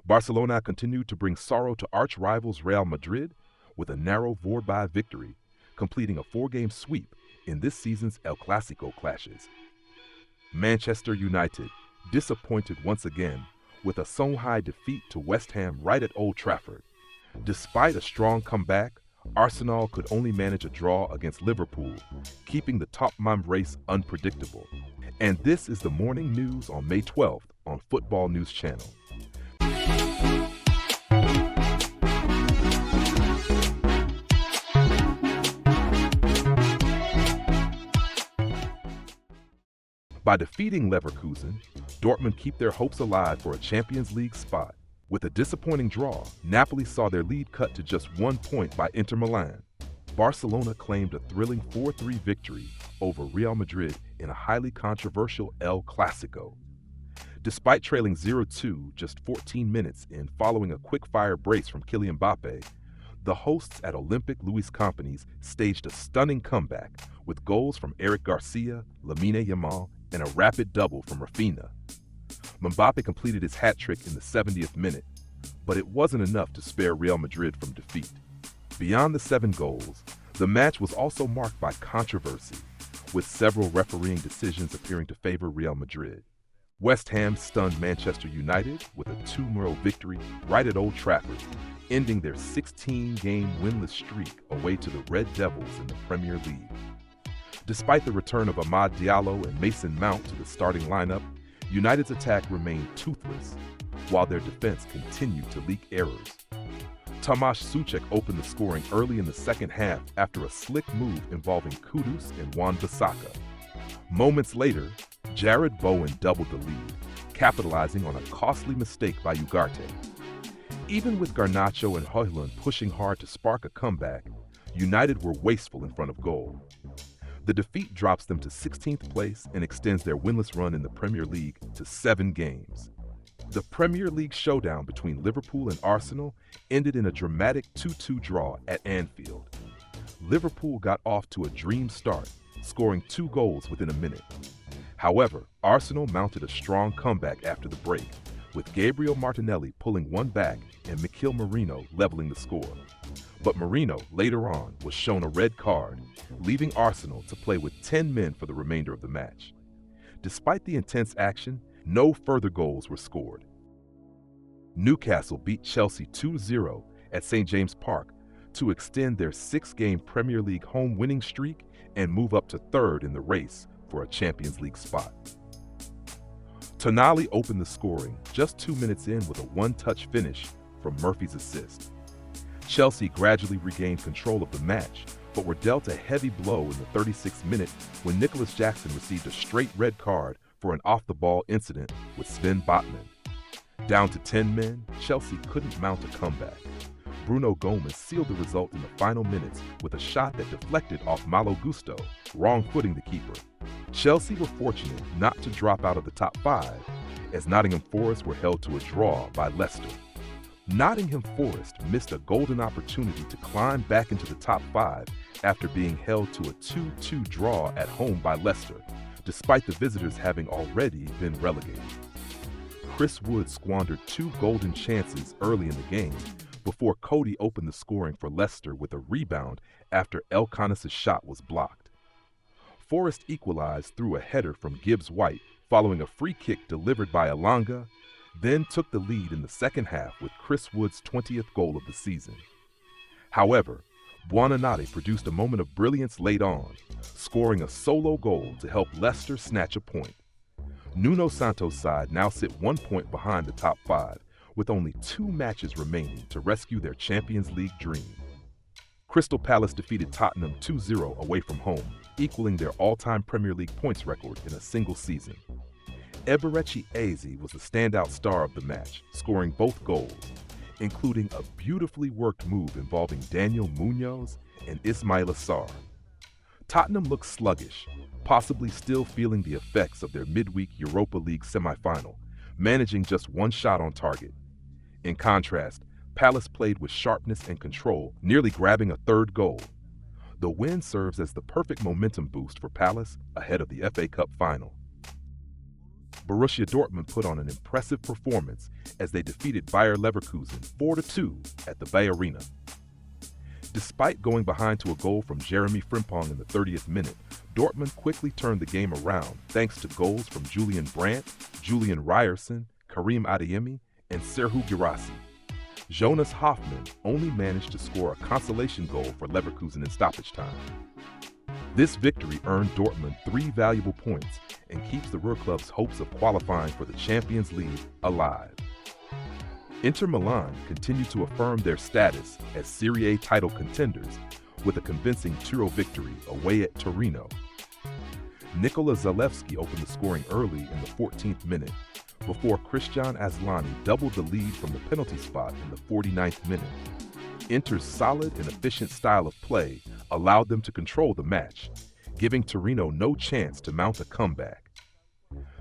Barcelona continued to bring sorrow to arch-rivals Real Madrid with a narrow 4-4 victory, completing a 4-game sweep in this season's El Clásico clashes. Manchester United disappointed once again with a Songhai defeat to West Ham right at Old Trafford. Despite a strong comeback, Arsenal could only manage a draw against Liverpool, keeping the top-man race unpredictable. And this is the morning news on May 12th on Football News Channel. By defeating Leverkusen, Dortmund keep their hopes alive for a Champions League spot. With a disappointing draw, Napoli saw their lead cut to just 1 point by Inter Milan. Barcelona claimed a thrilling 4-3 victory over Real Madrid in a highly controversial El Clásico. Despite trailing 0-2 just 14 minutes in following a quick-fire brace from Kylian Mbappe, the hosts at Olympic Louis Companies staged a stunning comeback with goals from Eric Garcia, Lamine Yamal, and a rapid double from Rafinha. Mbappe completed his hat trick in the 70th minute, but it wasn't enough to spare Real Madrid from defeat. Beyond the 7 goals, the match was also marked by controversy, with several refereeing decisions appearing to favor Real Madrid. West Ham stunned Manchester United with a 2-0 victory right at Old Trafford, ending their 16-game winless streak away to the Red Devils in the Premier League. Despite the return of Amad Diallo and Mason Mount to the starting lineup, United's attack remained toothless, while their defense continued to leak errors. Tomasz Suchek opened the scoring early in the second half after a slick move involving Kudus and Wan-Bissaka. Moments later, Jared Bowen doubled the lead, capitalizing on a costly mistake by Ugarte. Even with Garnacho and Højlund pushing hard to spark a comeback, United were wasteful in front of goal. The defeat drops them to 16th place and extends their winless run in the Premier League to 7 games. The Premier League showdown between Liverpool and Arsenal ended in a dramatic 2-2 draw at Anfield. Liverpool got off to a dream start, scoring 2 goals within a minute. However, Arsenal mounted a strong comeback after the break, with Gabriel Martinelli pulling one back and Mikel Merino leveling the score. But Merino, later on, was shown a red card, leaving Arsenal to play with 10 men for the remainder of the match. Despite the intense action, no further goals were scored. Newcastle beat Chelsea 2-0 at St. James Park to extend their 6-game Premier League home winning streak and move up to 3rd in the race for a Champions League spot. Tonali opened the scoring just 2 minutes in with a one-touch finish from Murphy's assist. Chelsea gradually regained control of the match, but were dealt a heavy blow in the 36th minute when Nicholas Jackson received a straight red card for an off-the-ball incident with Sven Botman. Down to 10 men, Chelsea couldn't mount a comeback. Bruno Gomes sealed the result in the final minutes with a shot that deflected off Malo Gusto, wrong-footing the keeper. Chelsea were fortunate not to drop out of the top 5, as Nottingham Forest were held to a draw by Leicester. Nottingham Forest missed a golden opportunity to climb back into the top 5 after being held to a 2-2 draw at home by Leicester, despite the visitors having already been relegated. Chris Wood squandered 2 golden chances early in the game before Cody opened the scoring for Leicester with a rebound after Elkanis' shot was blocked. Forest equalized through a header from Gibbs White following a free kick delivered by Elanga, then took the lead in the second half with Chris Wood's 20th goal of the season. However, Buonanotte produced a moment of brilliance late on, scoring a solo goal to help Leicester snatch a point. Nuno Santos' side now sit 1 point behind the top 5, with only 2 matches remaining to rescue their Champions League dream. Crystal Palace defeated Tottenham 2-0 away from home, equaling their all-time Premier League points record in a single season. Eberechi Eze was the standout star of the match, scoring both goals, including a beautifully worked move involving Daniel Munoz and Ismail Assar. Tottenham looked sluggish, possibly still feeling the effects of their midweek Europa League semifinal, managing just 1 shot on target. In contrast, Palace played with sharpness and control, nearly grabbing a 3rd goal. The win serves as the perfect momentum boost for Palace ahead of the FA Cup final. Borussia Dortmund put on an impressive performance as they defeated Bayer Leverkusen 4-2 at the Bay Arena. Despite going behind to a goal from Jeremy Frimpong in the 30th minute, Dortmund quickly turned the game around thanks to goals from Julian Brandt, Julian Ryerson, Karim Adeyemi, and Serhou Guirassy. Jonas Hoffmann only managed to score a consolation goal for Leverkusen in stoppage time. This victory earned Dortmund 3 valuable points and keeps the Ruhr Club's hopes of qualifying for the Champions League alive. Inter Milan continued to affirm their status as Serie A title contenders with a convincing 2-0 victory away at Torino. Nikola Zalewski opened the scoring early in the 14th minute before Christian Aslani doubled the lead from the penalty spot in the 49th minute. Inter's solid and efficient style of play allowed them to control the match, giving Torino no chance to mount a comeback.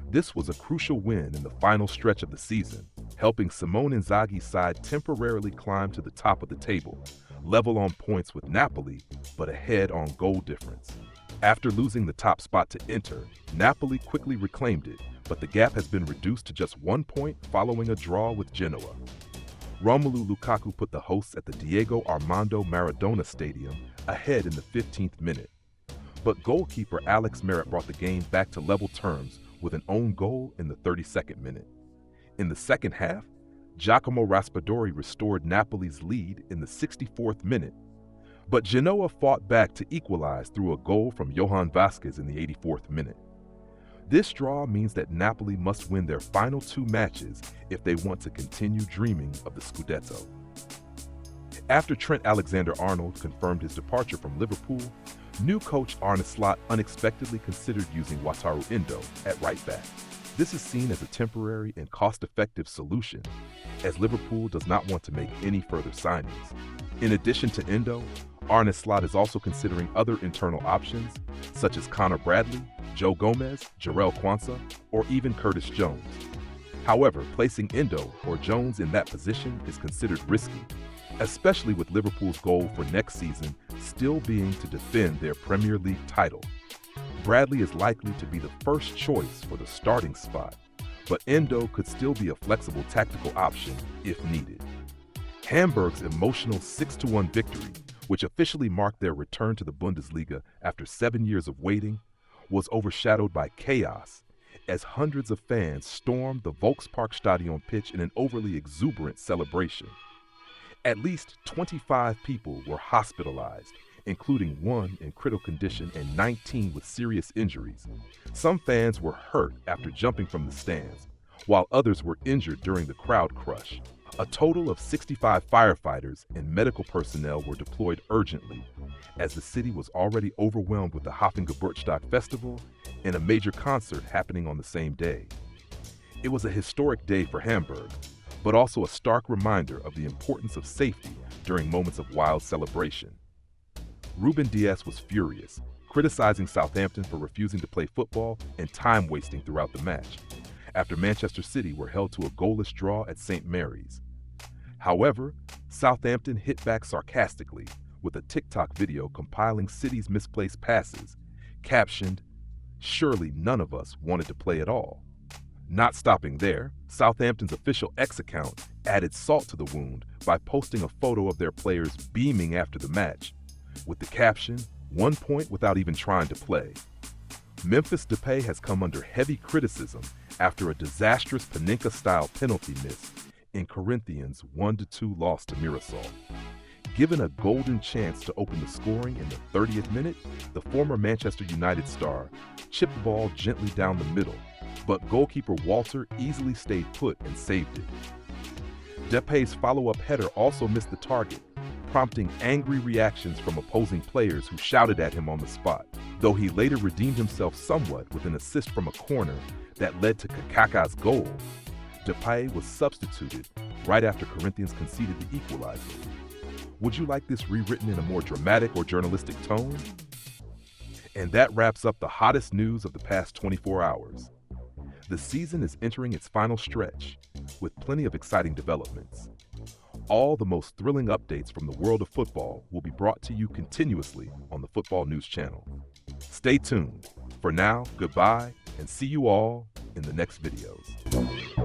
This was a crucial win in the final stretch of the season, helping Simone Inzaghi's side temporarily climb to the top of the table, level on points with Napoli, but ahead on goal difference. After losing the top spot to Inter, Napoli quickly reclaimed it, but the gap has been reduced to just 1 point following a draw with Genoa. Romelu Lukaku put the hosts at the Diego Armando Maradona Stadium ahead in the 15th minute. But goalkeeper Alex Merritt brought the game back to level terms with an own goal in the 32nd minute. In the second half, Giacomo Raspadori restored Napoli's lead in the 64th minute. But Genoa fought back to equalize through a goal from Johan Vasquez in the 84th minute. This draw means that Napoli must win their final 2 matches if they want to continue dreaming of the Scudetto. After Trent Alexander-Arnold confirmed his departure from Liverpool, new coach Arne Slot unexpectedly considered using Wataru Endo at right back. This is seen as a temporary and cost-effective solution, as Liverpool does not want to make any further signings. In addition to Endo, Arne Slot is also considering other internal options, such as Connor Bradley, Joe Gomez, Jarrell Quansah, or even Curtis Jones. However, placing Endo or Jones in that position is considered risky, especially with Liverpool's goal for next season still being to defend their Premier League title. Bradley is likely to be the first choice for the starting spot, but Endo could still be a flexible tactical option if needed. Hamburg's emotional 6-1 victory, which officially marked their return to the Bundesliga after 7 years of waiting, was overshadowed by chaos as hundreds of fans stormed the Volksparkstadion pitch in an overly exuberant celebration. At least 25 people were hospitalized, including 1 in critical condition and 19 with serious injuries. Some fans were hurt after jumping from the stands, while others were injured during the crowd crush. A total of 65 firefighters and medical personnel were deployed urgently, as the city was already overwhelmed with the Hafengeburtstag festival and a major concert happening on the same day. It was a historic day for Hamburg, but also a stark reminder of the importance of safety during moments of wild celebration. Ruben Dias was furious, criticizing Southampton for refusing to play football and time wasting throughout the match, after Manchester City were held to a goalless draw at St. Mary's. However, Southampton hit back sarcastically with a TikTok video compiling City's misplaced passes, captioned, "Surely none of us wanted to play at all." Not stopping there, Southampton's official X account added salt to the wound by posting a photo of their players beaming after the match, with the caption, "1 point without even trying to play." Memphis Depay has come under heavy criticism after a disastrous Panenka-style penalty miss in Corinthians' 1-2 loss to Mirassol. Given a golden chance to open the scoring in the 30th minute, the former Manchester United star chipped the ball gently down the middle, but goalkeeper Walter easily stayed put and saved it. Depay's follow-up header also missed the target, prompting angry reactions from opposing players who shouted at him on the spot, though he later redeemed himself somewhat with an assist from a corner that led to Kakaka's goal. Depay was substituted right after Corinthians conceded the equalizer. Would you like this rewritten in a more dramatic or journalistic tone? And that wraps up the hottest news of the past 24 hours. The season is entering its final stretch, with plenty of exciting developments. All the most thrilling updates from the world of football will be brought to you continuously on the Football News channel. Stay tuned. For now, goodbye, and see you all in the next videos.